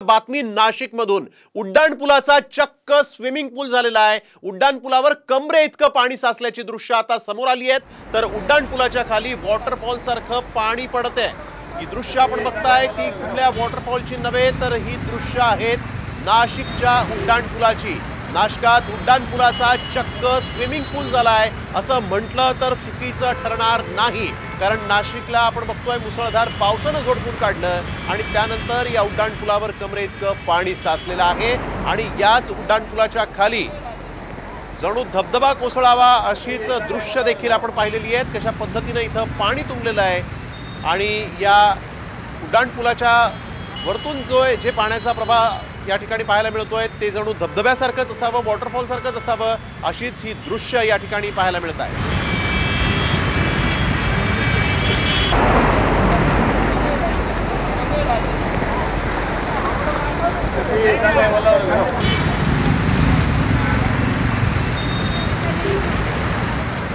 बातमी नाशिकमधून उड्डाणपुलाचा चक्क स्विमिंग पूल झालेला आहे। उड्डाणपुलावर कमरे इतकं पाणी साचल्याची दृश्य आता समोर आली आहेत। तर उड्डाणपुलाच्या खाली वॉटरफॉल सारखं पाणी पडतंय। ही दृश्य आपण बघताय ती कुठल्या वॉटरफॉलची नव्हे तर ही दृश्य आहेत नाशिकच्या उड्डाणपुलाची। नाशकात उड्डाणपुलाचा चक्क स्विमिंग पूल झालाय असं म्हटलं तर चुकीचं ठरणार नाही, कारण नाशिकला आपण बघतोय मुसळधार पावसानं झोडपून काढलं आणि त्यानंतर या उड्डाणपुलावर कमरे इतकं पाणी साचलेलं आहे आणि याच उड्डाणपुलाच्या खाली जणू धबधबा कोसळावा अशीच दृश्य देखील आपण पाहिलेली आहेत। कशा पद्धतीने इथं पाणी तुंबलेलं आहे आणि या उड्डाणपुलाच्या वरतून जे पाण्याचा प्रवाह या ठिकाणी पाहायला मिळतोय ते जणू धबधब्यासारखंच असावं, वॉटरफॉल सारखंच असावं अशीच ही दृश्य या ठिकाणी पाहायला मिळत आहे।